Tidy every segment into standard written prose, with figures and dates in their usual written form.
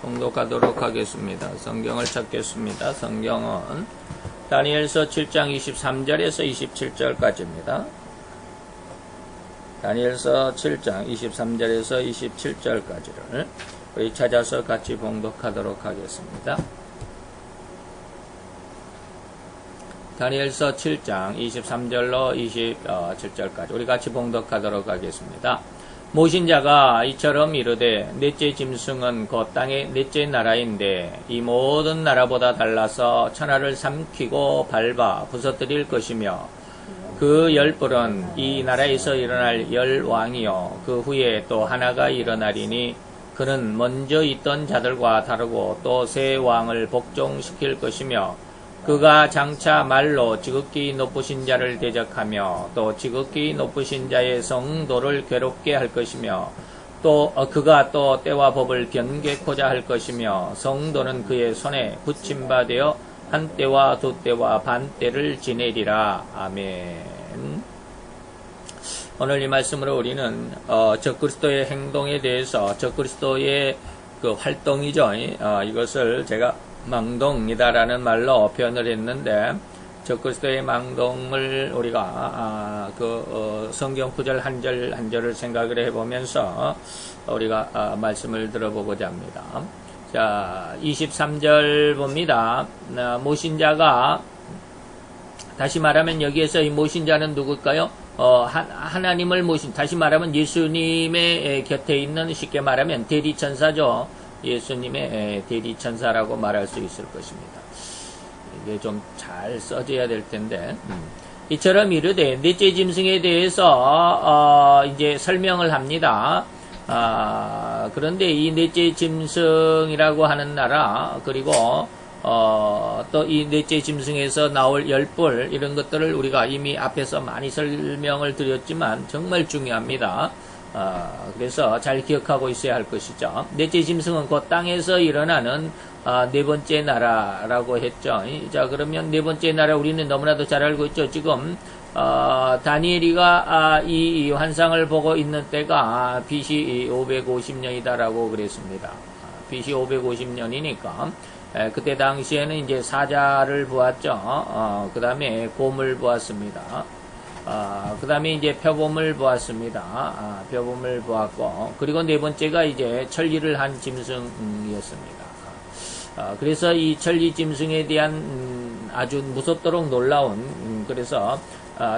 봉독하도록 하겠습니다. 성경을 찾겠습니다. 성경은 다니엘서 7장 23절에서 27절까지입니다. 다니엘서 7장 23절에서 27절까지를 우리 찾아서 같이 봉독하도록 하겠습니다. 다니엘서 7장 23절로 27절까지 우리 같이 봉독하도록 하겠습니다. 모신자가 이처럼 이르되 넷째 짐승은 그 땅의 넷째 나라인데 이 모든 나라보다 달라서 천하를 삼키고 밟아 부서뜨릴 것이며 그 열불은 이 나라에서 일어날 열왕이요 그 후에 또 하나가 일어나리니 그는 먼저 있던 자들과 다르고 또 새 왕을 복종시킬 것이며 그가 장차 말로 지극히 높으신 자를 대적하며 또 지극히 높으신 자의 성도를 괴롭게 할 것이며 또 그가 또 때와 법을 변개코자 할 것이며 성도는 그의 손에 붙임바되어 한 때와 두 때와 반 때를 지내리라. 아멘. 오늘 이 말씀으로 우리는 적그리스도의 행동에 대해서 적그리스도의 그 활동이죠. 이것을 제가 망동이다라는 말로 표현을 했는데 적그리스도의 망동을 우리가 성경 구절 한 절 한 절을 생각을 해보면서 우리가 말씀을 들어보고자 합니다. 자, 23절 봅니다. 모신자가 다시 말하면 여기에서 이 모신자는 누굴까요? 하나님을 모신, 다시 말하면 예수님의 곁에 있는, 쉽게 말하면 대리천사죠. 예수님의 대리천사라고 말할 수 있을 것입니다. 이게 좀 잘 써져야 될 텐데, 이처럼 이르되 넷째 짐승에 대해서 이제 설명을 합니다. 그런데 이 넷째 짐승이라고 하는 나라, 그리고 또 이 넷째 짐승에서 나올 열불, 이런 것들을 우리가 이미 앞에서 많이 설명을 드렸지만 정말 중요합니다. 그래서 잘 기억하고 있어야 할 것이죠. 넷째 짐승은 그 땅에서 일어나는 네 번째 나라라고 했죠. 자, 그러면 네 번째 나라 우리는 너무나도 잘 알고 있죠. 지금 다니엘이가 이 환상을 보고 있는 때가 BC 550년이다라고 그랬습니다. BC 550년이니까 그때 당시에는 이제 사자를 보았죠. 그 다음에 곰을 보았습니다. 그 다음에 이제 표범을 보았습니다. 표범을 보았고, 그리고 네 번째가 이제 천리를 한 짐승이었습니다. 그래서 이 천리 짐승에 대한 아주 무섭도록 놀라운, 그래서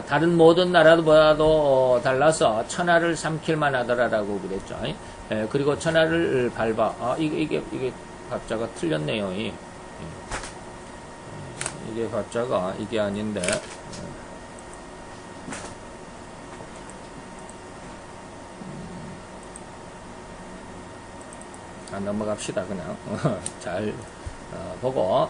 다른 모든 나라보다도 달라서 천하를 삼킬만 하더라라고 그랬죠. 그리고 천하를 밟아. 이게 박자가 틀렸네요. 이게 박자가 이게 아닌데. 넘어갑시다. 그냥 잘 보고.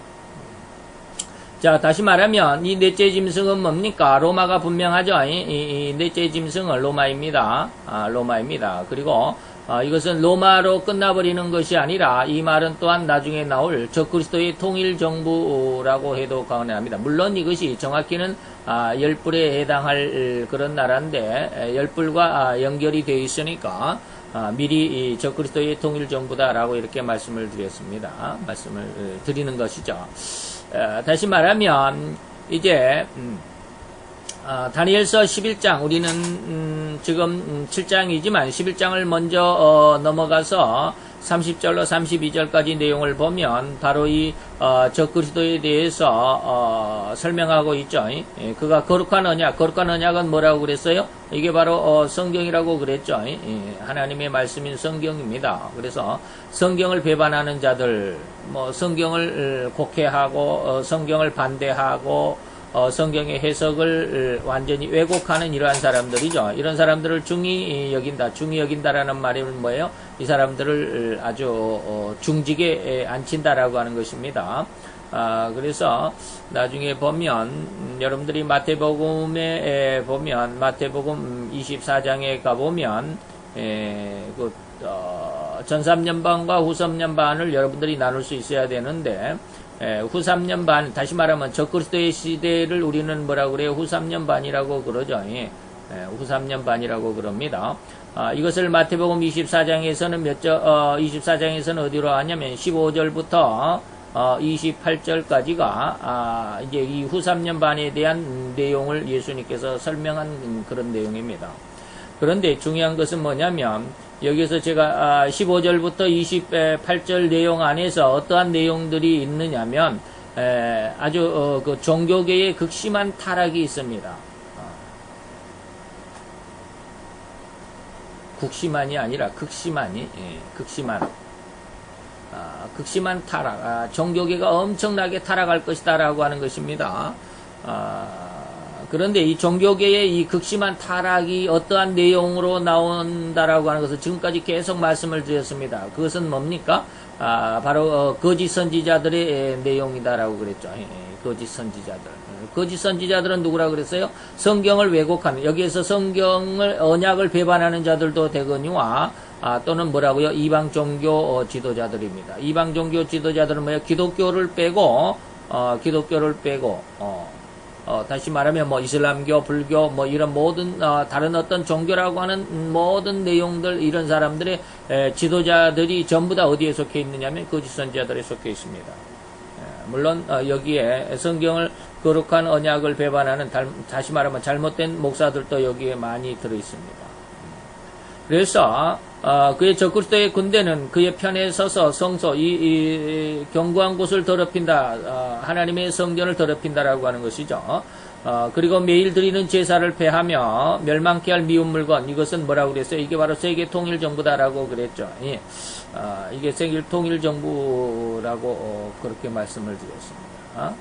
자, 다시 말하면 이 넷째 짐승은 뭡니까? 로마가 분명하죠. 이 넷째 짐승은 로마입니다. 로마입니다. 그리고 이것은 로마로 끝나버리는 것이 아니라 이 말은 또한 나중에 나올 적그리스도의 통일정부라고 해도 과언합니다. 물론 이것이 정확히는 열불에 해당할 그런 나라인데 열불과 연결이 되어 있으니까 미리 적그리스도의 통일정부다라고 이렇게 말씀을 드렸습니다. 말씀을 드리는 것이죠. 다시 말하면 이제 다니엘서 11장 우리는 지금 7장이지만 11장을 먼저 넘어가서 30절로 32절까지 내용을 보면 바로 이 적그리스도에 대해서 설명하고 있죠. 그가 거룩한 언약, 거룩한 언약은 뭐라고 그랬어요? 이게 바로 성경이라고 그랬죠. 하나님의 말씀인 성경입니다. 그래서 성경을 배반하는 자들, 뭐 성경을 곡해하고 성경을 반대하고 성경의 해석을 완전히 왜곡하는 이러한 사람들이죠. 이런 사람들을 중히 여긴다. 중히 여긴다라는 말은 뭐예요? 이 사람들을 아주 중직에 앉힌다라고 하는 것입니다. 그래서 나중에 보면 여러분들이 마태복음에 보면 마태복음 24장에 가보면 전 3년반과 후 3년반을 여러분들이 나눌 수 있어야 되는데 후 3년 반, 다시 말하면 적그리스도의 시대를 우리는 뭐라고 그래요? 후 3년 반이라고 그러죠. 후 3년 반이라고 그럽니다. 이것을 마태복음 24장에서는 24장에서는 어디로 하냐면 15절부터 28절까지가 이제 이 후 3년 반에 대한 내용을 예수님께서 설명한 그런 내용입니다. 그런데 중요한 것은 뭐냐면 여기서 제가 15절부터 28절 내용 안에서 어떠한 내용들이 있느냐면 아주 그 종교계의 극심한 타락이 있습니다. 극심한 타락, 종교계가 엄청나게 타락할 것이다라고 하는 것입니다. 그런데 이 종교계의 이 극심한 타락이 어떠한 내용으로 나온다라고 하는 것을 지금까지 계속 말씀을 드렸습니다. 그것은 뭡니까? 바로 거짓 선지자들의 내용이다라고 그랬죠. 거짓 선지자들. 거짓 선지자들은 누구라 그랬어요? 성경을 왜곡하는, 여기에서 성경을 언약을 배반하는 자들도 되거니와 또는 뭐라고요? 이방 종교 지도자들입니다. 이방 종교 지도자들은 뭐예요? 기독교를 빼고 다시 말하면 뭐 이슬람교, 불교, 뭐 이런 모든 다른 어떤 종교라고 하는 모든 내용들, 이런 사람들의 지도자들이 전부 다 어디에 속해 있느냐면 거짓 선지자들에 속해 있습니다. 물론 여기에 성경을 거룩한 언약을 배반하는, 다시 말하면 잘못된 목사들도 여기에 많이 들어 있습니다. 그래서 그의 적그리스도의 군대는 그의 편에 서서 성소, 이 견고한 곳을 더럽힌다, 하나님의 성전을 더럽힌다라고 하는 것이죠. 그리고 매일 드리는 제사를 폐하며 멸망케 할 미운 물건, 이것은 뭐라고 그랬어요? 이게 바로 세계 통일 정부다라고 그랬죠. 예. 이게 세계 통일 정부라고 그렇게 말씀을 드렸습니다.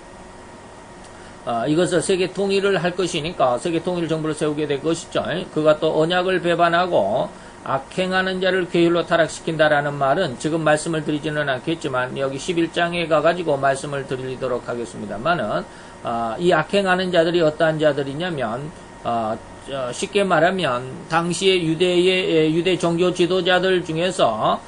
이것을 세계 통일을 할 것이니까 세계 통일 정부를 세우게 될 것이죠. 그가 또 언약을 배반하고 악행하는 자를 괴율로 타락시킨다라는 말은 지금 말씀을 드리지는 않겠지만 여기 11장에 가가지고 말씀을 드리도록 하겠습니다만은 이 악행하는 자들이 어떠한 자들이냐면 쉽게 말하면 당시의 유대 종교 지도자들 중에서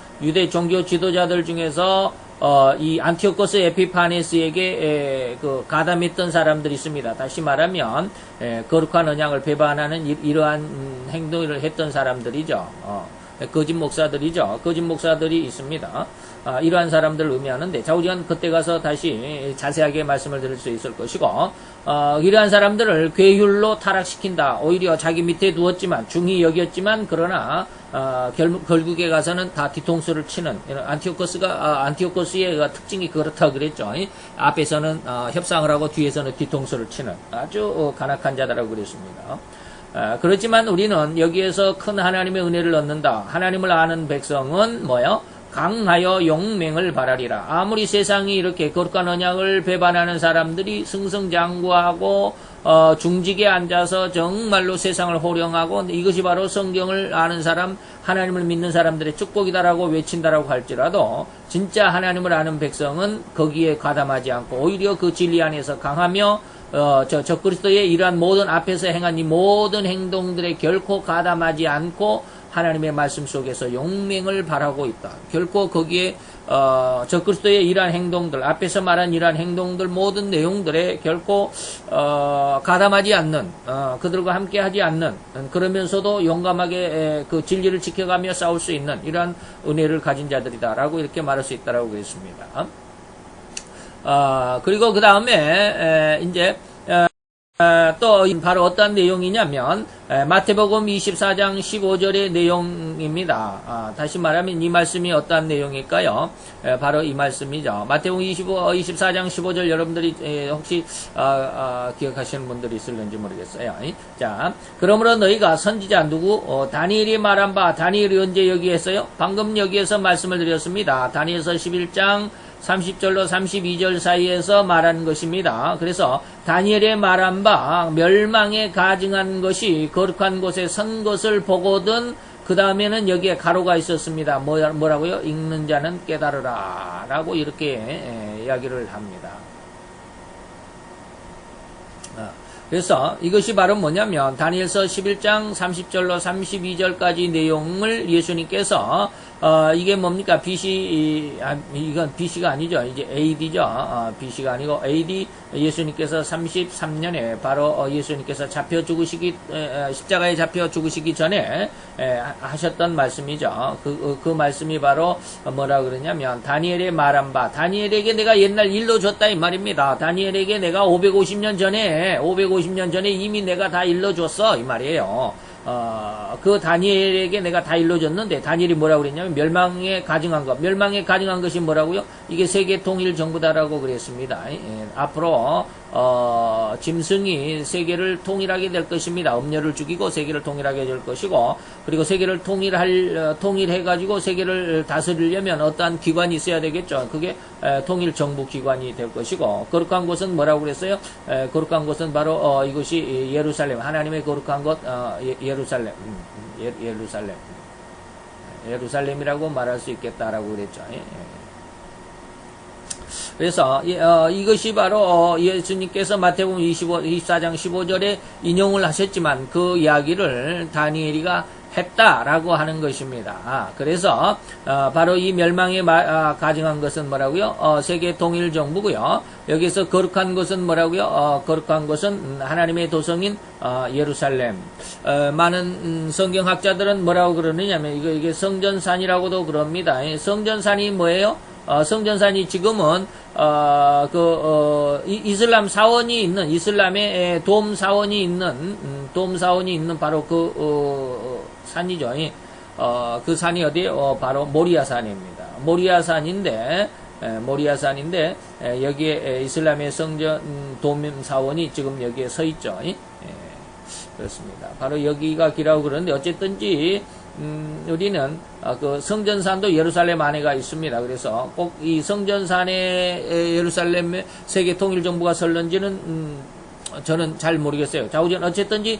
이 안티오코스 에피파네스에게 가담했던 사람들이 있습니다. 다시 말하면 거룩한 언약을 배반하는 이러한 행동을 했던 사람들이죠. 거짓 목사들이죠. 거짓 목사들이 있습니다. 이러한 사람들을 의미하는데, 자, 우리는 그때 가서 다시 자세하게 말씀을 드릴 수 있을 것이고, 이러한 사람들을 괴율로 타락시킨다. 오히려 자기 밑에 두었지만, 중히 여겼지만, 그러나 결국에 가서는 다 뒤통수를 치는, 안티오코스의 특징이 그렇다고 그랬죠. 앞에서는 협상을 하고 뒤에서는 뒤통수를 치는 아주 간악한 자다라고 그랬습니다. 그렇지만 우리는 여기에서 큰 하나님의 은혜를 얻는다. 하나님을 아는 백성은 뭐요? 강하여 용맹을 바라리라. 아무리 세상이 이렇게 거룩한 언약을 배반하는 사람들이 승승장구하고 중직에 앉아서 정말로 세상을 호령하고, 이것이 바로 성경을 아는 사람, 하나님을 믿는 사람들의 축복이다라고 외친다라고 할지라도 진짜 하나님을 아는 백성은 거기에 가담하지 않고 오히려 그 진리 안에서 강하며 적그리스도의 이러한 모든 앞에서 행한 이 모든 행동들에 결코 가담하지 않고 하나님의 말씀 속에서 용맹을 바라고 있다. 결코 거기에 적그리스도의 이러한 행동들, 앞에서 말한 이러한 행동들 모든 내용들에 결코 가담하지 않는, 그들과 함께 하지 않는, 그러면서도 용감하게 그 진리를 지켜가며 싸울 수 있는 이러한 은혜를 가진 자들이다라고 이렇게 말할 수 있다라고 그랬습니다. 그리고 그 다음에 이제 또 바로 어떤 내용이냐면 마태복음 24장 15절의 내용입니다. 다시 말하면 이 말씀이 어떤 내용일까요? 바로 이 말씀이죠. 마태복음 24장 15절 여러분들이 혹시 기억하시는 분들이 있을는지 모르겠어요. 자, 그러므로 너희가 선지자 누구? 다니엘이 말한 바, 다니엘이 언제 여기 했어요? 방금 여기에서 말씀을 드렸습니다. 다니엘서 11장 30절로 32절 사이에서 말한 것입니다. 그래서 다니엘의 말한 바 멸망에 가증한 것이 거룩한 곳에 선 것을 보거든, 그 다음에는 여기에 가로가 있었습니다. 뭐라고요? 읽는 자는 깨달으라 라고 이렇게 이야기를 합니다. 그래서 이것이 바로 뭐냐면 다니엘서 11장 30절로 32절까지 내용을 예수님께서 이게 뭡니까? 이건 BC가 아니죠. 이제 AD죠. BC가 아니고 AD 예수님께서 33년에 바로 예수님께서 잡혀 죽으시기 십자가에 잡혀 죽으시기 전에 하셨던 말씀이죠. 그 말씀이 바로 뭐라 그러냐면 다니엘의 말한 바 다니엘에게 내가 옛날 일러줬다 이 말입니다. 다니엘에게 내가 550년 전에 이미 내가 다 일러줬어 이 말이에요. 그 다니엘에게 내가 다 일러줬는데 다니엘이 뭐라고 그랬냐면 멸망에 가증한 것이 뭐라고요? 이게 세계 통일 정부다라고 그랬습니다. 앞으로 짐승이 세계를 통일하게 될 것입니다. 음녀를 죽이고 세계를 통일하게 될 것이고, 그리고 세계를 통일해가지고 세계를 다스리려면 어떠한 기관이 있어야 되겠죠. 그게 통일 정부 기관이 될 것이고, 거룩한 곳은 뭐라고 그랬어요? 거룩한 곳은 바로 이것이 예루살렘, 하나님의 거룩한 곳, 예루살렘이라고 말할 수 있겠다라고 그랬죠. 그래서 이것이 바로 예수님께서 마태복음 24장 15절에 인용을 하셨지만 그 이야기를 다니엘이가 했다라고 하는 것입니다. 그래서 바로 이 멸망에 가증한 것은 뭐라고요? 세계 통일 정부고요. 여기서 거룩한 것은 뭐라고요? 거룩한 것은 하나님의 도성인 예루살렘. 많은 성경학자들은 뭐라고 그러느냐면 이게 성전산이라고도 그럽니다. 성전산이 뭐예요? 성전산이 지금은 이슬람 사원이 있는 이슬람의 돔 사원이 있는 바로 산이죠. 그 산이 어디에 바로 모리아산입니다. 모리아산인데 여기에 이슬람의 성전 돔 사원이 지금 여기에 서 있죠. 그렇습니다. 바로 여기가 기라고 그러는데 어쨌든지 우리는 그 성전산도 예루살렘 안에가 있습니다. 그래서 꼭 이 성전산에 예루살렘의 세계 통일 정부가 설런지는 저는 잘 모르겠어요. 좌우전 어쨌든지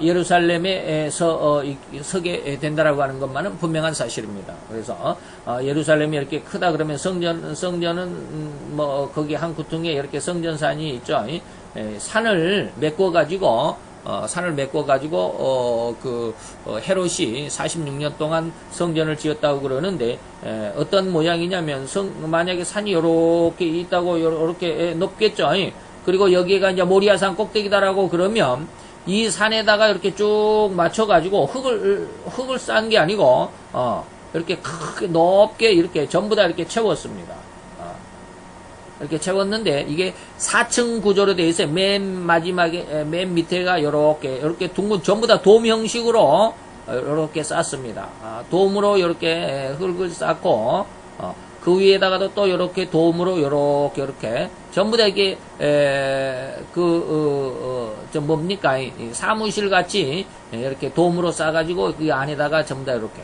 예루살렘에 서게 된다라고 하는 것만은 분명한 사실입니다. 그래서 예루살렘이 이렇게 크다 그러면 성전은 뭐 거기 한 구퉁에 이렇게 성전산이 있죠. 산을 메꿔 가지고 헤롯이 46년 동안 성전을 지었다고 그러는데, 어떤 모양이냐면, 만약에 산이 요렇게 있다고, 요렇게 높겠죠. 그리고 여기가 이제 모리아산 꼭대기다라고 그러면, 이 산에다가 이렇게 쭉 맞춰가지고, 흙을 쌓은 게 아니고, 이렇게 크게 높게 이렇게 전부 다 이렇게 채웠습니다. 이렇게 채웠는데 이게 4층 구조로 되어 있어요. 맨 마지막에 맨 밑에가 이렇게 둥근 전부 다 돔 형식으로 이렇게 쌓습니다. 돔으로 이렇게 흙을 쌓고 그 위에다가도 또 이렇게 돔으로 이렇게 전부 다 이게 뭡니까 사무실 같이 이렇게 돔으로 쌓아가지고 그 안에다가 전부 다 이렇게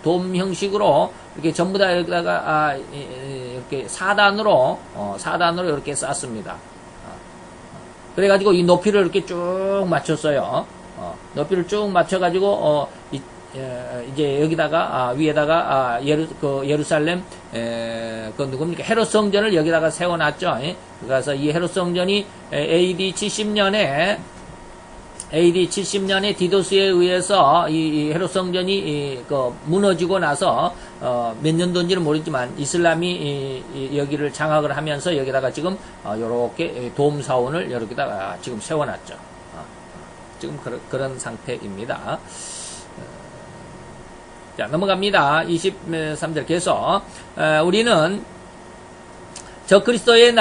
돔 형식으로 이렇게 전부 다 여기다가 이렇게 4단으로 이렇게 쌓습니다. 그래가지고 이 높이를 이렇게 쭉 맞췄어요. 높이를 쭉 맞춰가지고 이제 여기다가 위에다가 예루살렘 그 누굽니까 헤롯 성전을 여기다가 세워놨죠. 그래서 이 헤롯 성전이 AD 70년에 디도스에 의해서 이 헤롯 성전이 무너지고 나서 몇 년도인지는 모르지만 이슬람이 여기를 장악을 하면서 여기다가 지금 요렇게 돔 사원을 여기다가 지금 세워놨죠. 지금 그런 상태입니다. 자, 넘어갑니다. 23절 계속 우리는 적그리스도의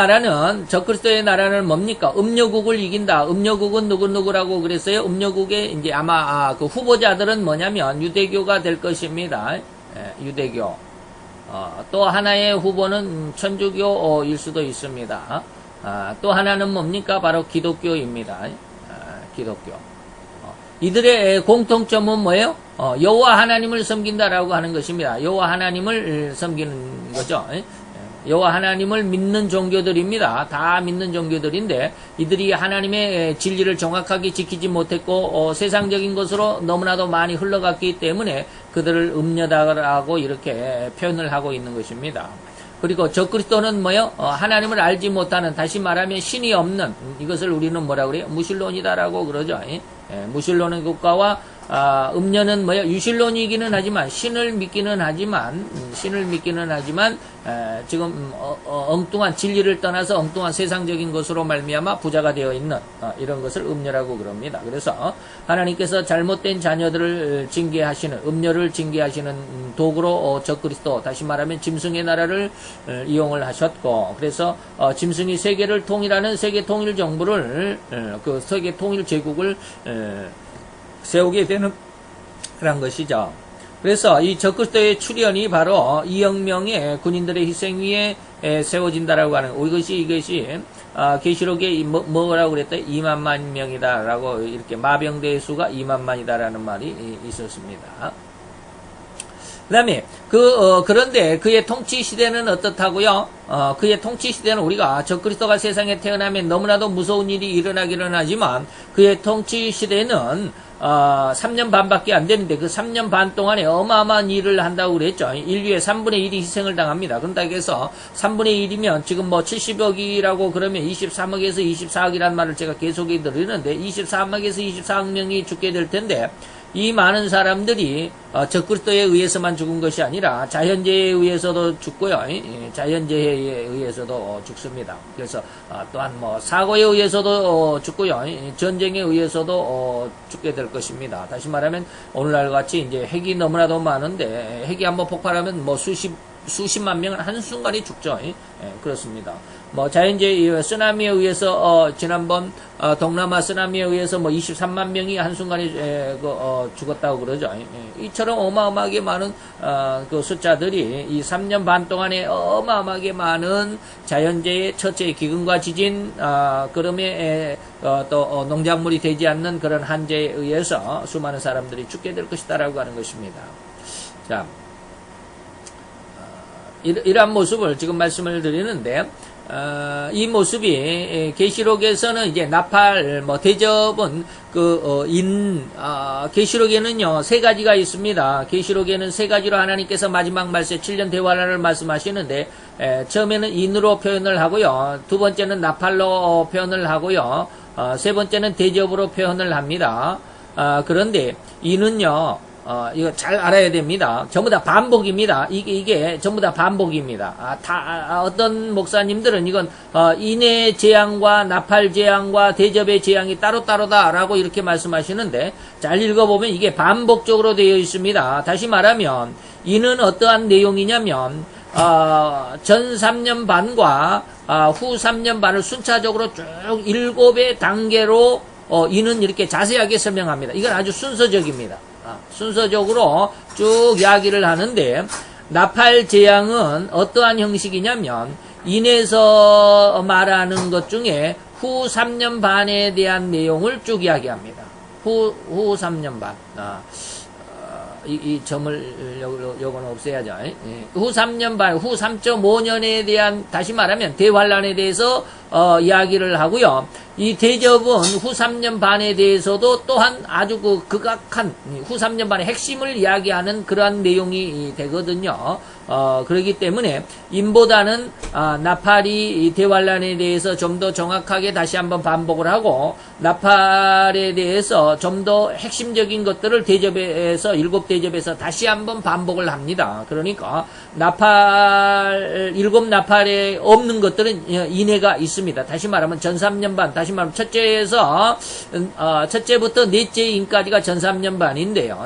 나라는 뭡니까? 음료국을 이긴다. 음료국은 누구라고 그랬어요? 음료국의 이제 아마 그 후보자들은 뭐냐면 유대교가 될 것입니다. 유대교. 또 하나의 후보는 천주교일 수도 있습니다. 또 하나는 뭡니까? 바로 기독교입니다. 기독교. 이들의 공통점은 뭐예요? 여호와 하나님을 섬긴다라고 하는 것입니다. 여호와 하나님을 섬기는 거죠. 여호와 하나님을 믿는 종교들입니다. 다 믿는 종교들인데 이들이 하나님의 진리를 정확하게 지키지 못했고 세상적인 것으로 너무나도 많이 흘러갔기 때문에 그들을 음녀다라고 이렇게 표현을 하고 있는 것입니다. 그리고 적그리스도는 뭐요? 하나님을 알지 못하는, 다시 말하면 신이 없는, 이것을 우리는 뭐라 그래요? 무신론이다라고 그러죠. 무신론의 국가와 음녀는 뭐요? 유신론이기는 하지만 신을 믿기는 하지만 지금 엉뚱한 진리를 떠나서 엉뚱한 세상적인 것으로 말미암아 부자가 되어 있는 이런 것을 음녀라고 그럽니다. 그래서 하나님께서 잘못된 자녀들을 징계하시는, 음녀를 징계하시는 도구로 적그리스도, 다시 말하면 짐승의 나라를 이용을 하셨고, 그래서 짐승이 세계를 통일하는 세계 통일 정부를, 그 세계 통일 제국을 세우게 되는 그런 것이죠. 그래서 이 적그리스도의 출현이 바로 2억 명의 군인들의 희생 위에 세워진다라고 하는, 이것이 계시록에 뭐라고 그랬다? 2만만 명이다라고, 이렇게 마병대의 수가 2만만이다라는 말이 있었습니다. 그 다음에, 그런데 그의 통치 시대는 어떻다고요? 그의 통치 시대는 우리가 적그리스도가 세상에 태어나면 너무나도 무서운 일이 일어나기는 하지만, 그의 통치 시대는 3년 반밖에 안 되는데, 그 3년 반 동안에 어마어마한 일을 한다고 그랬죠. 인류의 3분의 1이 희생을 당합니다. 그런다고 해서 3분의 1이면 지금 뭐 70억이라고 그러면 23억에서 24억이라는 말을 제가 계속해 드리는데, 23억에서 24억 명이 죽게 될 텐데, 이 많은 사람들이 적그리스도에 의해서만 죽은 것이 아니라 자연재해에 의해서도 죽고요. 자연재해에 의해서도 죽습니다. 그래서 또한 뭐 사고에 의해서도 죽고요. 전쟁에 의해서도 죽게 될 것입니다. 다시 말하면 오늘날 같이 이제 핵이 너무나도 많은데, 핵이 한번 폭발하면 뭐 수십만 명은 한순간에 죽죠. 그렇습니다. 뭐 자연재해, 쓰나미에 의해서 지난번 동남아 쓰나미에 의해서 뭐 23만 명이 한순간에 죽었다고 그러죠. 이처럼 어마어마하게 많은 그 숫자들이 이 3년 반 동안에 어마어마하게 많은 자연재해, 첫째 기근과 지진, 그럼에 또 농작물이 되지 않는 그런 한재에 의해서 수많은 사람들이 죽게 될 것이다라고 하는 것입니다. 자, 이러한 모습을 지금 말씀을 드리는데, 이 모습이 계시록에서는 이제 나팔, 대접은 계시록에는요 3가지가 있습니다. 계시록에는 3가지로 하나님께서 마지막 말세 7년 대환란을 말씀하시는데, 처음에는 인으로 표현을 하고요, 두 번째는 나팔로 표현을 하고요, 세 번째는 대접으로 표현을 합니다. 그런데 인은요, 이거 잘 알아야 됩니다. 전부 다 반복입니다. 이게 전부 다 반복입니다. 어떤 목사님들은 이건, 인의 재앙과 나팔 재앙과 대접의 재앙이 따로따로다라고 이렇게 말씀하시는데, 잘 읽어보면 이게 반복적으로 되어 있습니다. 다시 말하면, 인은 어떠한 내용이냐면, 전 3년 반과, 후 3년 반을 순차적으로 쭉 7의 단계로, 인은 이렇게 자세하게 설명합니다. 이건 아주 순서적입니다. 순서적으로 쭉 이야기를 하는데, 나팔 재앙은 어떠한 형식이냐면, 인에서 말하는 것 중에 후 3년 반에 대한 내용을 쭉 이야기합니다. 후 3년 반. 이 점을 요거는 없애야죠. 후 3년 반, 후 3.5년에 대한, 다시 말하면 대환란에 대해서 이야기를 하고요. 이 대접은 후 3년 반에 대해서도 또한 아주 극악한 후 3년 반의 핵심을 이야기하는 그러한 내용이 되거든요. 그렇기 때문에 인보다는 나팔이 대환란에 대해서 좀 더 정확하게 다시 한번 반복을 하고, 나팔에 대해서 좀 더 핵심적인 것들을 대접에서 7대접에서 다시 한번 반복을 합니다. 그러니까 나팔 7나팔에 없는 것들은 인해가 있습니다. 다시 말하면 전 3년 반, 다시 말하면 첫째부터 넷째 인까지가 전 3년 반인데요.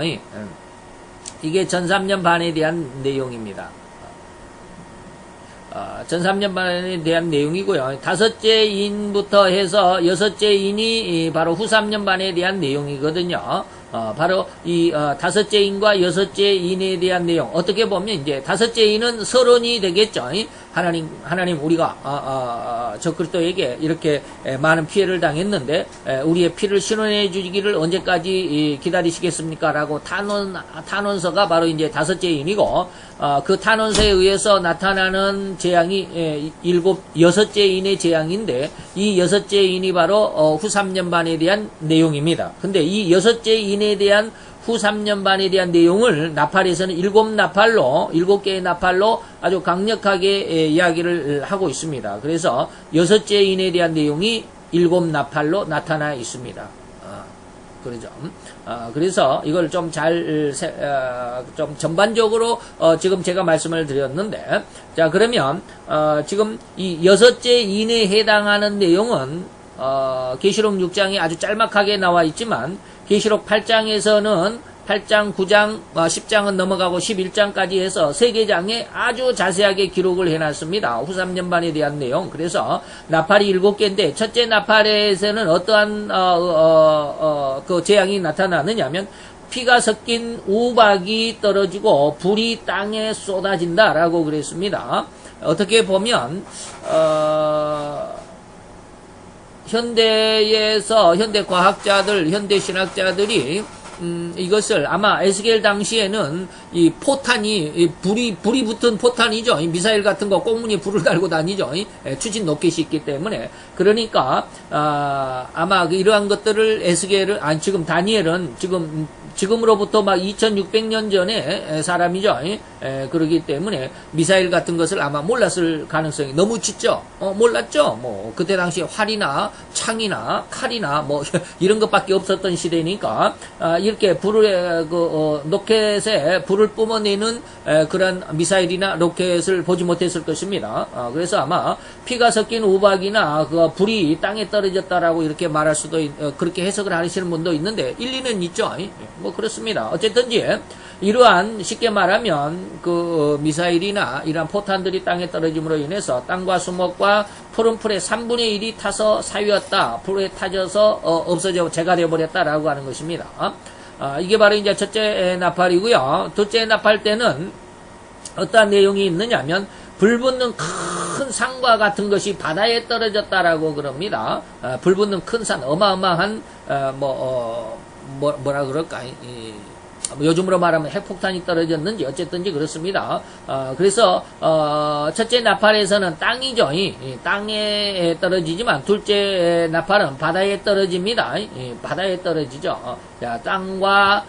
이게 전 3년 반에 대한 내용입니다. 전 3년 반에 대한 내용이고요. 5째 인부터 해서 6째 인이 바로 후 3년 반에 대한 내용이거든요. 바로 이 5째 인과 6째 인에 대한 내용. 어떻게 보면 이제 5째 인은 서론이 되겠죠. 하나님 우리가 적그리스도에게 이렇게 많은 피해를 당했는데, 우리의 피를 신원해 주기를 언제까지 기다리시겠습니까? 라고 탄원서가 바로 이제 5째 인이고, 그 탄원서에 의해서 나타나는 재앙이 6째 인의 재앙인데, 이 6째 인이 바로 후 3년 반에 대한 내용입니다. 근데 이 6째 인에 대한 후 3년 반에 대한 내용을 나팔에서는 7개의 나팔로 아주 강력하게 이야기를 하고 있습니다. 그래서 6째 인에 대한 내용이 7나팔로 나타나 있습니다. 그러죠. 그래서 이걸 좀 좀 전반적으로, 지금 제가 말씀을 드렸는데, 자, 그러면, 지금 이 6째 인에 해당하는 내용은, 계시록 6장에 아주 짤막하게 나와 있지만, 계시록 8장에서는 8장, 9장, 10장은 넘어가고 11장까지 해서 3개장에 아주 자세하게 기록을 해놨습니다. 후 3년 반에 대한 내용. 그래서 나팔이 7개인데 첫째 나팔에서는 어떠한 그 재앙이 나타나느냐면 피가 섞인 우박이 떨어지고 불이 땅에 쏟아진다라고 그랬습니다. 어떻게 보면 현대 과학자들, 현대 신학자들이 이것을 아마 에스겔 당시에는 이 포탄이 불이 붙은 포탄이죠. 이 미사일 같은 거 꽁무니 불을 달고 다니죠. 추진 로켓이 있기 때문에 그러니까 아마 이러한 것들을 에스겔을 지금 다니엘은 지금으로부터 막 2600년 전에 사람이죠. 그러기 때문에 미사일 같은 것을 아마 몰랐을 가능성이 너무 짙죠. 몰랐죠. 뭐 그때 당시에 활이나 창이나 칼이나 뭐 이런 것밖에 없었던 시대니까 이렇게 불을 로켓에 불을 뿜어내는 그런 미사일이나 로켓을 보지 못했을 것입니다. 그래서 아마 피가 섞인 우박이나 그 불이 땅에 떨어졌다라고 이렇게 말할 수도 그렇게 해석을 하시는 분도 있는데 일리는 있죠. 뭐 그렇습니다. 어쨌든지 이러한 쉽게 말하면 그 미사일이나 이러한 포탄들이 땅에 떨어짐으로 인해서 땅과 수목과 푸른 풀의 3분의 1이 타서 사유였다. 불에 타져서 없어져 재가 되어버렸다라고 하는 것입니다. 이게 바로 이제 첫째 나팔이고요. 둘째 나팔 때는 어떠한 내용이 있느냐면 불 붙는 큰 산과 같은 것이 바다에 떨어졌다라고 그럽니다. 불 붙는 큰 산, 어마어마한 뭐라 그럴까? 요즘으로 말하면 핵폭탄이 떨어졌는지 어쨌든지 그렇습니다. 그래서 첫째 나팔에서는 땅이죠. 땅에 떨어지지만 둘째 나팔은 바다에 떨어집니다. 바다에 떨어지죠. 자, 땅과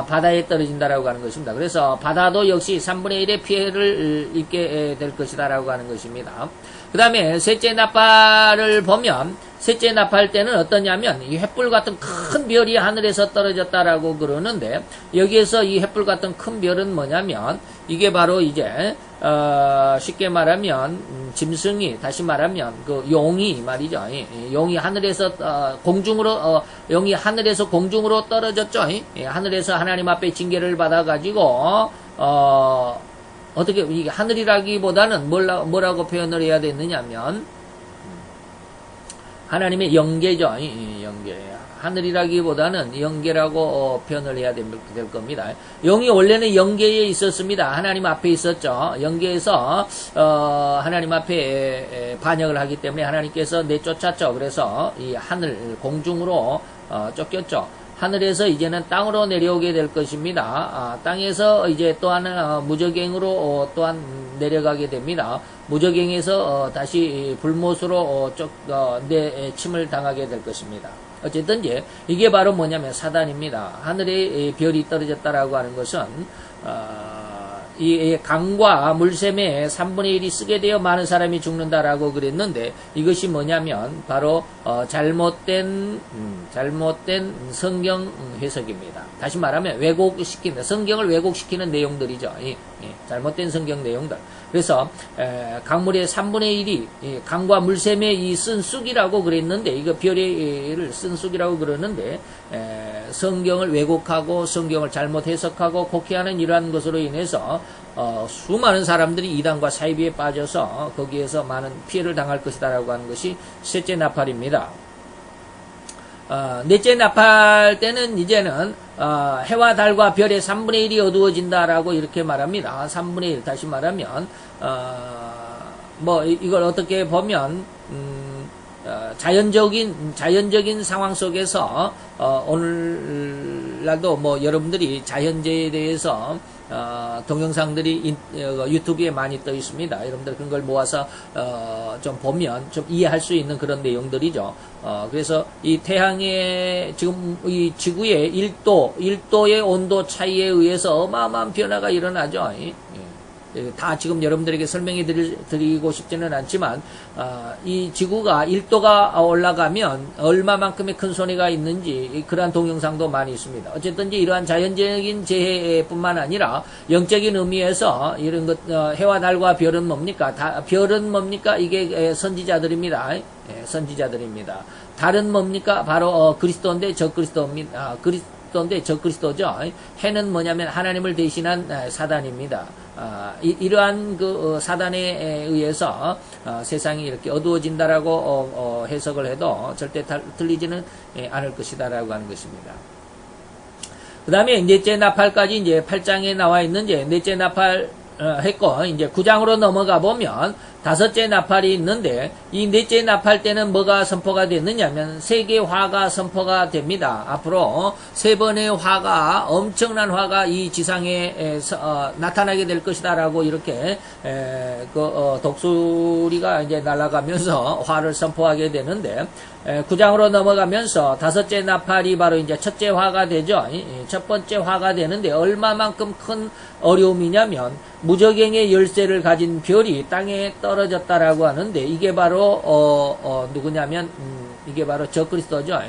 바다에 떨어진다라고 하는 것입니다. 그래서 바다도 역시 3분의 1의 피해를 입게 될 것이다라고 하는 것입니다. 그 다음에 셋째 나팔을 보면 셋째 나팔 때는 어떠냐면 이 횃불 같은 큰 별이 하늘에서 떨어졌다라고 그러는데 여기에서 이 횃불 같은 큰 별은 뭐냐면 이게 바로 이제 쉽게 말하면 짐승이 다시 말하면 그 용이 말이죠. 용이 하늘에서 용이 하늘에서 공중으로 떨어졌죠. 하늘에서 하나님 앞에 징계를 받아 가지고 어떻게 이게 하늘이라기보다는 뭐라고 표현을 해야 되느냐면 하나님의 영계죠. 영계. 하늘이라기보다는 영계라고 표현을 해야 될 겁니다. 영이 원래는 영계에 있었습니다. 하나님 앞에 있었죠. 영계에서 하나님 앞에 반역을 하기 때문에 하나님께서 내쫓았죠. 그래서 이 하늘 공중으로 쫓겼죠. 하늘에서 이제는 땅으로 내려오게 될 것입니다. 땅에서 이제 또한 무저갱으로 또한 내려가게 됩니다. 무저갱에서 다시 불못으로 내침을 당하게 될 것입니다. 어쨌든지 이게 바로 뭐냐면 사단입니다. 하늘에 별이 떨어졌다라고 하는 것은 이 강과 물샘에 3분의 1이 쓰게 되어 많은 사람이 죽는다라고 그랬는데 이것이 뭐냐면 바로 잘못된 성경 해석입니다. 다시 말하면 성경을 왜곡시키는 내용들이죠. 잘못된 성경 내용들. 그래서 강물의 3분의 1이 강과 물샘에 이 쓴 쑥이라고 그랬는데 이거 별을 쓴 쑥이라고 그러는데 성경을 왜곡하고 성경을 잘못 해석하고 곡해하는 이러한 것으로 인해서 수많은 사람들이 이단과 사이비에 빠져서 거기에서 많은 피해를 당할 것이다라고 하는 것이 셋째 나팔입니다. 넷째 나팔 때는 이제는 해와 달과 별의 3분의 1이 어두워진다라고 이렇게 말합니다. 3분의 1 다시 말하면 이걸 어떻게 보면 자연적인 상황 속에서 오늘날도 여러분들이 자연재해에 대해서 동영상들이 유튜브에 많이 떠 있습니다. 여러분들 그런 걸 모아서 좀 보면 좀 이해할 수 있는 그런 내용들이죠. 그래서 이 태양의 지금 이 지구의 1도의 온도 차이에 의해서 어마어마한 변화가 일어나죠. 다 지금 여러분들에게 설명해 드리고 싶지는 않지만 이 지구가 1도가 올라가면 얼마만큼의 큰 손해가 있는지 그러한 동영상도 많이 있습니다. 어쨌든지 이러한 자연적인 재해뿐만 아니라 영적인 의미에서 이런 것 해와 달과 별은 뭡니까? 별은 뭡니까? 이게 선지자들입니다. 선지자들입니다. 달은 뭡니까? 바로 그리스도인데 적그리스도입니다. 그리스도인데 적그리스도죠. 해는 뭐냐면 하나님을 대신한 사단입니다. 이러한 그 사단에 의해서 세상이 이렇게 어두워진다라고 해석을 해도 절대 틀리지는 않을 것이다라고 하는 것입니다. 그 다음에 넷째 나팔까지 이제 8장에 나와 있는 이제 넷째 나팔 했고 이제 9장으로 넘어가 보면 다섯째 나팔이 있는데 이 넷째 나팔 때는 뭐가 선포가 됐느냐면 세계화가 선포가 됩니다. 앞으로 세 번의 화가 엄청난 화가 이 지상에 나타나게 될 것이다라고 이렇게 독수리가 이제 날아가면서 화를 선포하게 되는데 9장으로 넘어가면서 다섯째 나팔이 바로 이제 첫째 화가 되죠. 첫 번째 화가 되는데 얼마만큼 큰 어려움이냐면 무저갱의 열쇠를 가진 별이 땅에 떨어졌다라고 하는데 이게 바로 누구냐면 이게 바로 적그리스도죠.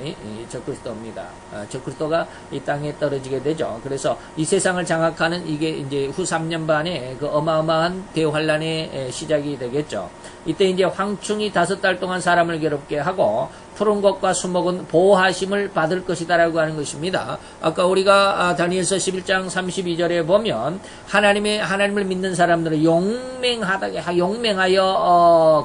적그리스도입니다. 적그리스도가 이 땅에 떨어지게 되죠. 그래서 이 세상을 장악하는 이게 이제 후 3년 반에 그 어마어마한 대환란의 시작이 되겠죠. 이때 이제 황충이 5달 동안 사람을 괴롭게 하고 푸른 것과 수목은 보호하심을 받을 것이다라고 하는 것입니다. 아까 우리가 다니엘서 11장 32절에 보면 하나님을 믿는 사람들은 용맹하여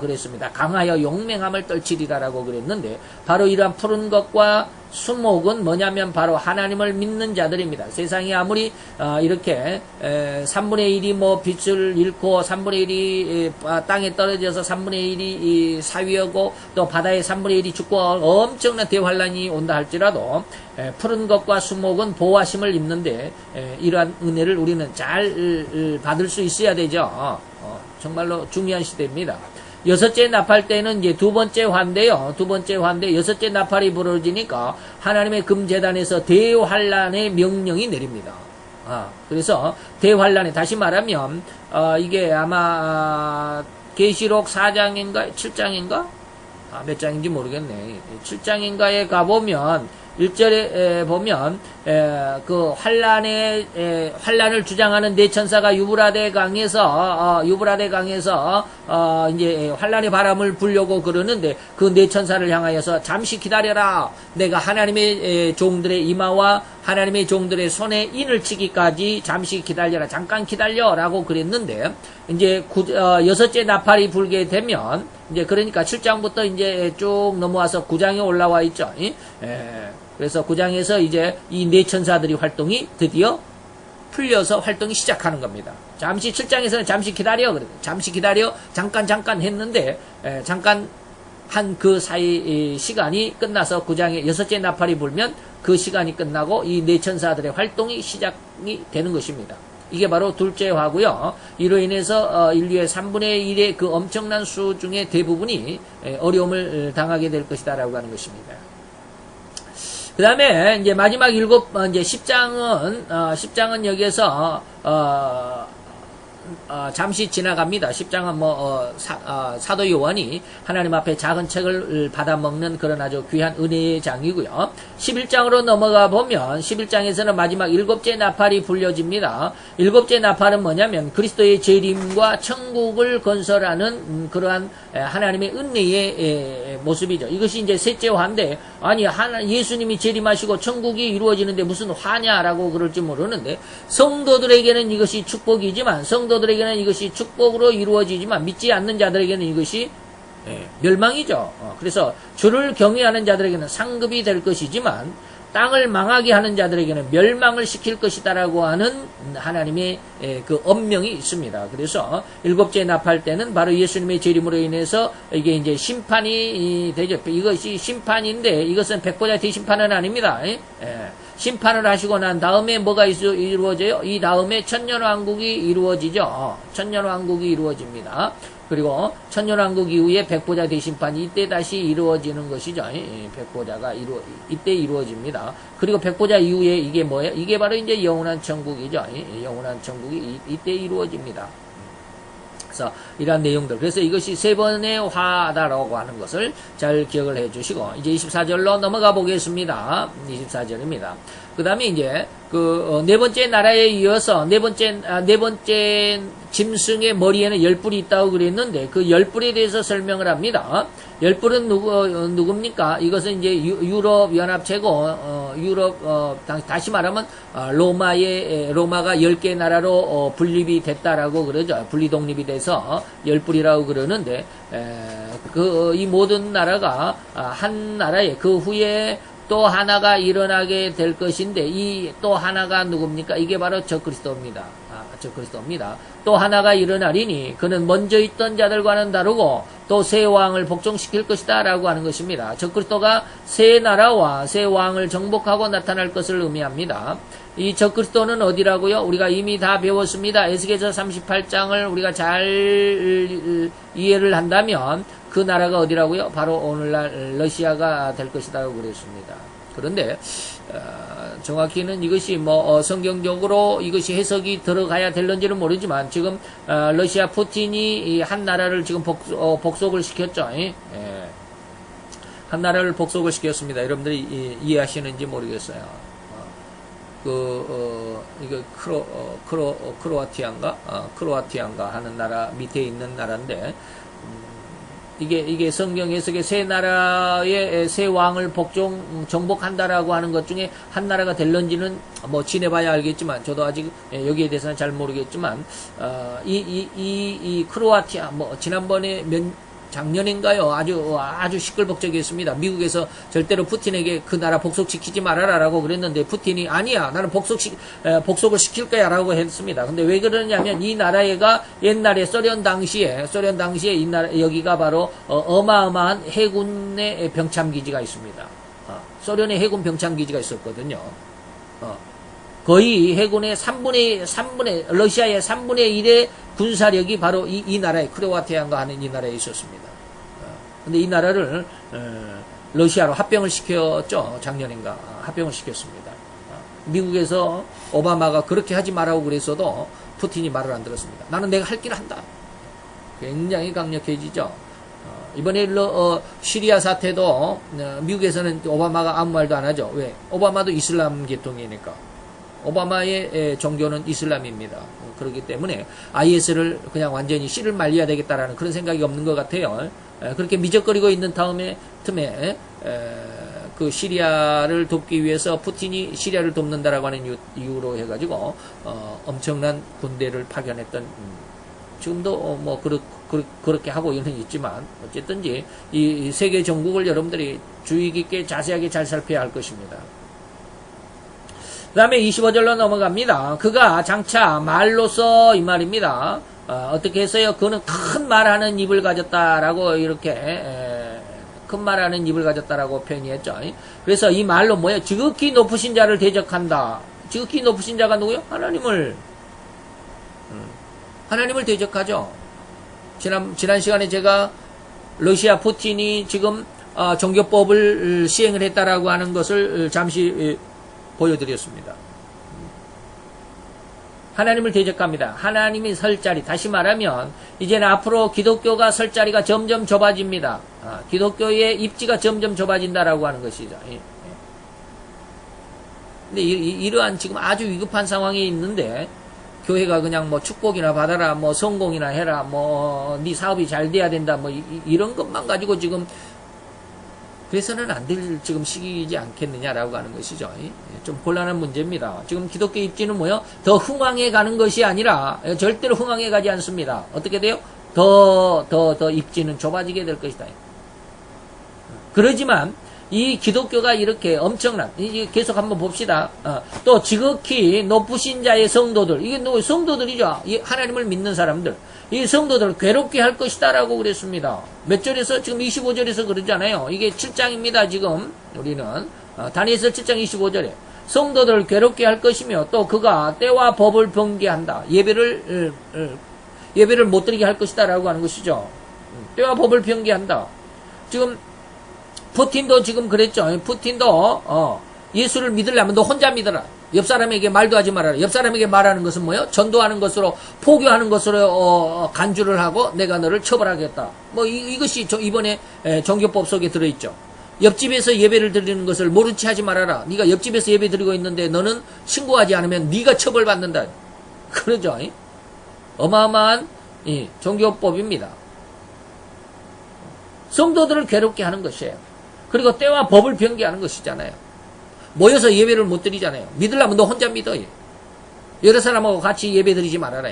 그랬습니다. 강하여 용맹함을 떨치리라라고 그랬는데 바로 이러한 푸른 것과 수목은 뭐냐면 바로 하나님을 믿는 자들입니다. 세상이 아무리 이렇게 3분의 1이 뭐 빛을 잃고 3분의 1이 땅에 떨어져서 3분의 1이 사위하고 또 바다에 3분의 1이 죽고 엄청난 대환란이 온다 할지라도 푸른 것과 수목은 보호하심을 입는데 이러한 은혜를 우리는 잘 받을 수 있어야 되죠. 정말로 중요한 시대입니다. 여섯째 나팔 때는 이제 두 번째 화인데요. 여섯째 나팔이 부러지니까 하나님의 금제단에서 대환란의 명령이 내립니다. 그래서 대환란에 다시 말하면 이게 아마 계시록 4장인가 7장인가 몇 장인지 모르겠네. 7장인가에 가보면 1절에 보면 그 환란을 주장하는 네 천사가 유브라데 강에서 이제 환란의 바람을 불려고 그러는데 그 네 천사를 향하여서 잠시 기다려라. 내가 하나님의 종들의 이마와 하나님의 종들의 손에 인을 치기까지 잠시 기다려라. 잠깐 기다려라고 그랬는데 이제 여섯째 나팔이 불게 되면 이제 그러니까 7장부터 이제 쭉 넘어와서 9장에 올라와 있죠. 그래서 9장에서 이제 이 네 천사들이 활동이 드디어 풀려서 활동이 시작하는 겁니다. 잠시 7장에서는 잠시 기다려 잠깐 했는데 잠깐 한 그 사이 시간이 끝나서 9장에 여섯째 나팔이 불면 그 시간이 끝나고 이 네 천사들의 활동이 시작이 되는 것입니다. 이게 바로 둘째 화고요. 이로 인해서 인류의 3분의 1의 그 엄청난 수 중에 대부분이 어려움을 당하게 될 것이다라고 하는 것입니다. 그 다음에 이제 마지막 이제 10장은 여기에서 잠시 지나갑니다. 10장은 사도 요한이 하나님 앞에 작은 책을 받아먹는 그런 아주 귀한 은혜의 장이고요. 11장으로 넘어가 보면 11장에서는 마지막 7째 나팔이 불려집니다. 7째 나팔은 뭐냐면 그리스도의 재림과 천국을 건설하는 그러한 하나님의 은혜의 모습이죠. 이것이 이제 셋째 화인데 아니 예수님이 재림하시고 천국이 이루어지는데 무슨 화냐라고 그럴지 모르는데 성도들에게는 이것이 축복이지만 성도들에게는 이것이 축복으로 이루어지지만 믿지 않는 자들에게는 이것이 멸망이죠. 그래서 주를 경외하는 자들에게는 상급이 될 것이지만 땅을 망하게 하는 자들에게는 멸망을 시킬 것이다라고 하는 하나님의 그 엄명이 있습니다. 그래서 7째 나팔 때는 바로 예수님의 재림으로 인해서 이게 이제 심판이 되죠. 이것이 심판인데 이것은 백보자 대심판은 아닙니다. 심판을 하시고 난 다음에 뭐가 이루어져요? 이 다음에 천년왕국이 이루어지죠. 천년왕국이 이루어집니다. 그리고 천년왕국 이후에 백보자 대심판이 이때 다시 이루어지는 것이죠. 백보자가 이때 이루어집니다. 그리고 백보자 이후에 이게 뭐예요? 이게 바로 이제 영원한 천국이죠. 영원한 천국이 이때 이루어집니다. 그래서 이러한 내용들. 그래서 이것이 세 번의 화다라고 하는 것을 잘 기억을 해 주시고, 이제 24절로 넘어가 보겠습니다. 24절입니다. 그 다음에 이제, 네 번째 나라에 이어서, 네 번째 짐승의 머리에는 10뿔이 있다고 그랬는데, 그 10뿔에 대해서 설명을 합니다. 10뿔은 누굽니까? 이것은 이제 유럽 연합체고, 다시 말하면, 로마가 10개 나라로 분립이 됐다라고 그러죠. 분리 독립이 돼서 10뿔이라고 그러는데, 이 모든 나라가 한 나라에 그 후에 또 하나가 일어나게 될 것인데, 이 또 하나가 누굽니까? 이게 바로 적그리스도입니다. 적그리스도입니다. 또 하나가 일어나리니 그는 먼저 있던 자들과는 다르고 또 새 왕을 복종시킬 것이다 라고 하는 것입니다. 적그리스도가 새 나라와 새 왕을 정복하고 나타날 것을 의미합니다. 이 적그리스도는 어디라고요? 우리가 이미 다 배웠습니다. 에스겔서 38장을 우리가 잘 이해를 한다면 그 나라가 어디라고요? 바로 오늘날 러시아가 될 것이라고 그랬습니다. 그런데 정확히는 이것이 성경적으로 이것이 해석이 들어가야 될런지는 모르지만 지금 러시아 푸틴이 한 나라를 지금 복속을 시켰죠. 한 나라를 복속을 시켰습니다. 여러분들이 이해하시는지 모르겠어요. 이거 크로아티아인가 하는 나라 밑에 있는 나라인데, 이게 성경 해석에 새 나라의 새 왕을 정복한다라고 하는 것 중에 한 나라가 될런지는 지내봐야 알겠지만, 저도 아직 여기에 대해서는 잘 모르겠지만, 이 크로아티아, 지난번에 작년인가요? 아주 시끌벅적했습니다. 미국에서 절대로 푸틴에게 그 나라 복속시키지 말아라라고 그랬는데, 푸틴이 아니야, 나는 복속을 시킬 거야 라고 했습니다. 근데 왜 그러냐면, 이 나라가 옛날에 소련 당시에 이 나라, 여기가 바로 어마어마한 해군의 병참기지가 있습니다. 소련의 해군 병참기지가 있었거든요. 거의 해군의 3분의 러시아의 3분의 1의 군사력이 바로 이 나라에, 크로아티아가 하는 이 나라에 있었습니다. 근데 이 나라를 러시아로 합병을 시켰죠. 작년인가 합병을 시켰습니다. 미국에서 오바마가 그렇게 하지 말라고 그랬어도 푸틴이 말을 안 들었습니다. 나는 내가 할 길 한다. 굉장히 강력해지죠. 이번에 시리아 사태도 미국에서는 오바마가 아무 말도 안 하죠. 왜? 오바마도 이슬람 계통이니까. 오바마의 종교는 이슬람입니다. 그렇기 때문에 IS를 그냥 완전히 씨를 말려야 되겠다라는 그런 생각이 없는 것 같아요. 그렇게 미적거리고 있는 틈에 그 시리아를 돕기 위해서 푸틴이 시리아를 돕는다라고 하는 이유로 해가지고 엄청난 군대를 파견했던, 지금도 그렇게 하고 있지만 어쨌든지 이 세계 정국을 여러분들이 주의 깊게 자세하게 잘 살펴야 할 것입니다. 그 다음에 25절로 넘어갑니다. 그가 장차 말로서 이 말입니다. 어떻게 했어요? 그는 큰 말하는 입을 가졌다라고 이렇게 큰 말하는 입을 가졌다라고 표현했죠. 그래서 이 말로 뭐예요? 지극히 높으신 자를 대적한다. 지극히 높으신 자가 누구요? 하나님을 대적하죠. 지난 시간에 제가 러시아 푸틴이 지금 종교법을 시행을 했다라고 하는 것을 잠시 보여드렸습니다. 하나님을 대적합니다. 하나님이 설 자리, 다시 말하면 이제는 앞으로 기독교가 설 자리가 점점 좁아집니다. 기독교의 입지가 점점 좁아진다라고 하는 것이죠. 근데 이러한 지금 아주 위급한 상황에 있는데, 교회가 그냥 축복이나 받아라, 성공이나 해라, 네 사업이 잘 돼야 된다, 이런 것만 가지고 지금 그래서는 안 될 지금 시기이지 않겠느냐라고 하는 것이죠. 좀 곤란한 문제입니다. 지금 기독교 입지는 뭐요? 더 흥황해 가는 것이 아니라 절대로 흥황해 가지 않습니다. 어떻게 돼요? 더 입지는 좁아지게 될 것이다. 그러지만 이 기독교가 이렇게 엄청난, 계속 한번 봅시다. 또 지극히 높으신 자의 성도들, 이게 성도들이죠. 하나님을 믿는 사람들. 이 성도들을 괴롭게 할 것이다 라고 그랬습니다. 몇 절에서? 지금 25절에서 그러잖아요. 이게 7장입니다. 지금 우리는 다니엘서 7장 25절에 성도들을 괴롭게 할 것이며 또 그가 때와 법을 변개한다. 예배를 못 드리게 할 것이다 라고 하는 것이죠. 때와 법을 변개한다. 지금 푸틴도 지금 그랬죠. 푸틴도 예수를 믿으려면 너 혼자 믿어라. 옆 사람에게 말도 하지 말아라. 옆 사람에게 말하는 것은 뭐예요? 전도하는 것으로, 포교하는 것으로 간주를 하고 내가 너를 처벌하겠다. 뭐 이것이 이번에 종교법 속에 들어있죠. 옆집에서 예배를 드리는 것을 모른 체 하지 말아라. 네가 옆집에서 예배 드리고 있는데 너는 신고하지 않으면 네가 처벌받는다. 그러죠. 어마어마한 종교법입니다. 성도들을 괴롭게 하는 것이에요. 그리고 때와 법을 변개하는 것이잖아요. 모여서 예배를 못 드리잖아요. 믿으려면 너 혼자 믿어. 여러 사람하고 같이 예배 드리지 말아라.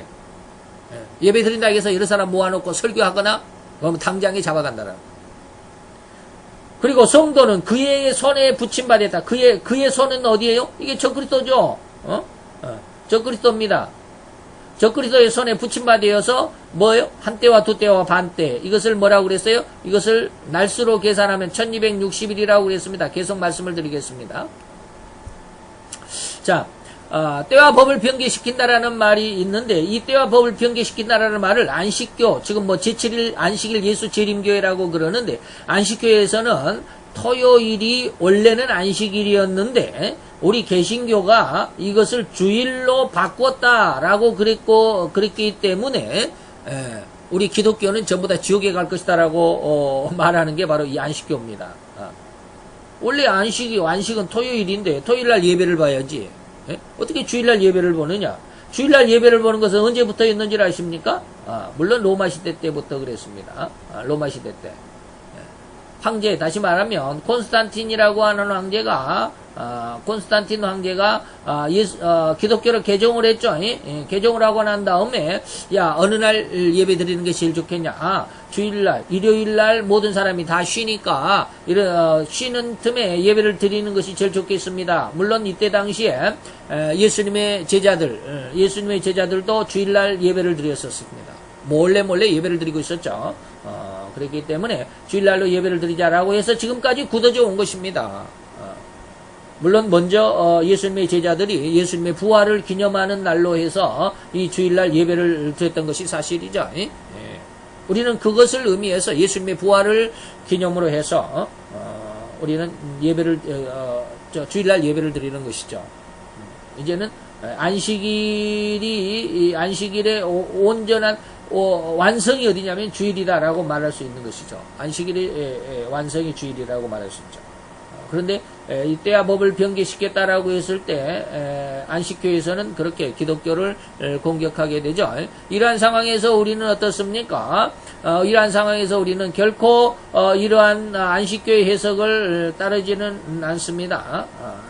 예배 드린다 해서 여러 사람 모아놓고 설교하거나 그러면 당장에 잡아간다라. 그리고 성도는 그의 손에 붙임받았다. 그의 손은 어디예요? 이게 적그리스도죠. 적그리스도입니다. 적그리스도의 손에 붙임받아서 뭐예요? 한 때와 두 때와 반 때. 이것을 뭐라고 그랬어요? 이것을 날수로 계산하면 1260일이라고 그랬습니다. 계속 말씀을 드리겠습니다. 자, 때와 법을 변개시킨다라는 말이 있는데 이 때와 법을 변개시킨다라는 말을 안식교, 지금 뭐 제7일 안식일 예수 재림교회라고 그러는데 안식교회에서는 토요일이 원래는 안식일이었는데 우리 개신교가 이것을 주일로 바꿨다라고 그랬기 때문에 우리 기독교는 전부 다 지옥에 갈 것이다라고 말하는 게 바로 이 안식교입니다. 원래 안식은 토요일인데 토요일날 예배를 봐야지. 어떻게 주일날 예배를 보느냐? 주일날 예배를 보는 것은 언제부터 있는지 아십니까? 물론 로마 시대 때부터 그랬습니다. 로마 시대 때. 황제, 다시 말하면 콘스탄틴이라고 하는 황제가 콘스탄틴 황제가 기독교를 개종을 했죠. 개종을 하고 난 다음에 야 어느 날 예배 드리는 게 제일 좋겠냐? 주일날, 일요일날 모든 사람이 다 쉬니까 쉬는 틈에 예배를 드리는 것이 제일 좋겠습니다. 물론 이때 당시에 예수님의 제자들도 주일날 예배를 드렸었습니다. 몰래 예배를 드리고 있었죠. 그렇기 때문에 주일날로 예배를 드리자라고 해서 지금까지 굳어져 온 것입니다. 물론 먼저 예수님의 제자들이 예수님의 부활을 기념하는 날로 해서 이 주일날 예배를 드렸던 것이 사실이죠. 우리는 그것을 의미해서 예수님의 부활을 기념으로 해서 우리는 주일날 예배를 드리는 것이죠. 이제는 안식일의 온전한 완성이 어디냐면 주일이다라고 말할 수 있는 것이죠. 안식일의 완성이 주일이라고 말할 수 있죠. 그런데 이 때와 법을 변개시켰다라고 했을 때 안식교에서는 그렇게 기독교를 공격하게 되죠. 이러한 상황에서 우리는 어떻습니까? 이러한 상황에서 우리는 결코 이러한 안식교의 해석을 따르지는 않습니다.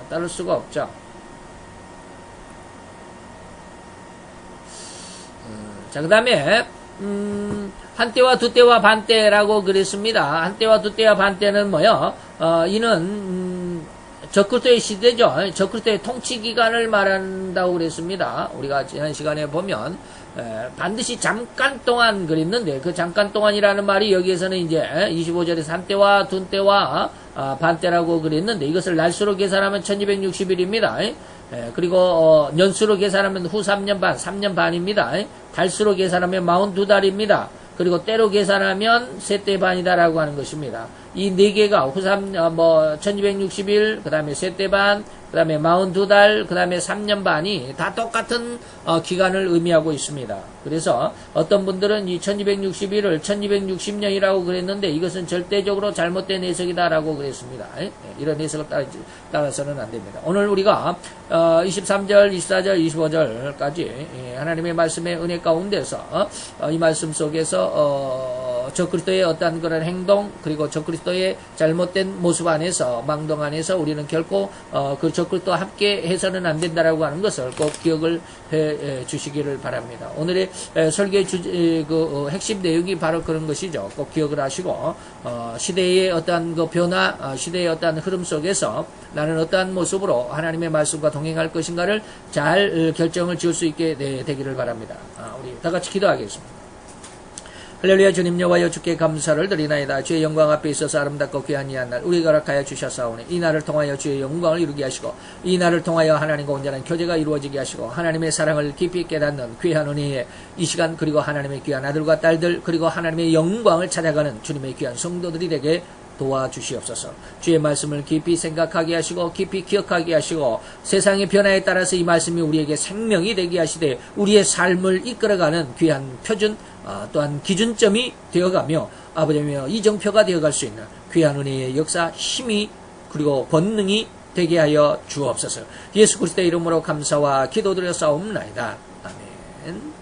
따를 수가 없죠. 자, 그 다음에 한때와 두때와 반때라고 그랬습니다. 한때와 두때와 반때는 뭐요? 이는 적그리스도의 시대죠. 적그리스도의 통치기간을 말한다고 그랬습니다. 우리가 지난 시간에 보면 반드시 잠깐 동안 그랬는데 그 잠깐 동안이라는 말이 여기에서는 이제 25절에서 한때와 두때와 반때라고 그랬는데 이것을 날수로 계산하면 1260일입니다. 그리고 년수로 계산하면 후 3년 반, 3년 반입니다. 달수로 계산하면 42달입니다. 그리고 때로 계산하면 세때 반이다라고 하는 것입니다. 이 네 개가 후 1260일, 그 다음에 세때 반, 그 다음에 42달, 그 다음에 3년 반이 다 똑같은 기간을 의미하고 있습니다. 그래서 어떤 분들은 이 1260일을 1260년이라고 그랬는데 이것은 절대적으로 잘못된 해석이다라고 그랬습니다. 이런 해석을 따라서는 안 됩니다. 오늘 우리가 23절, 24절, 25절까지 하나님의 말씀의 은혜 가운데서 이 말씀 속에서 적그리스도의 어떠한 그런 행동 그리고 적그리스도의 잘못된 모습 안에서 망동 안에서 우리는 결코 그 적그리스도와 함께 해서는 안 된다라고 하는 것을 꼭 기억을 해 주시기를 바랍니다. 오늘의 설교의 핵심 내용이 바로 그런 것이죠. 꼭 기억을 하시고 시대의 어떠한 그 변화, 시대의 어떠한 흐름 속에서 나는 어떠한 모습으로 하나님의 말씀과 동행할 것인가를 잘 결정을 지을 수 있게 되기를 바랍니다. 우리 다 같이 기도하겠습니다. 할렐루야. 주님 여호와여, 주께 감사를 드리나이다. 주의 영광 앞에 있어서 아름답고 귀한 이한 날 우리에게 허락하여 주셨사오니 이 날을 통하여 주의 영광을 이루게 하시고 이 날을 통하여 하나님과 온전한 교제가 이루어지게 하시고 하나님의 사랑을 깊이 깨닫는 귀한 은혜에 이 시간, 그리고 하나님의 귀한 아들과 딸들, 그리고 하나님의 영광을 찾아가는 주님의 귀한 성도들이 되게 도와주시옵소서. 주의 말씀을 깊이 생각하게 하시고 깊이 기억하게 하시고 세상의 변화에 따라서 이 말씀이 우리에게 생명이 되게 하시되 우리의 삶을 이끌어가는 귀한 표준, 또한 기준점이 되어가며 아버지며 이정표가 되어갈 수 있는 귀한 은혜의 역사, 힘이, 그리고 권능이 되게 하여 주옵소서. 예수 그리스도의 이름으로 감사와 기도드려 싸움나이다. 아멘.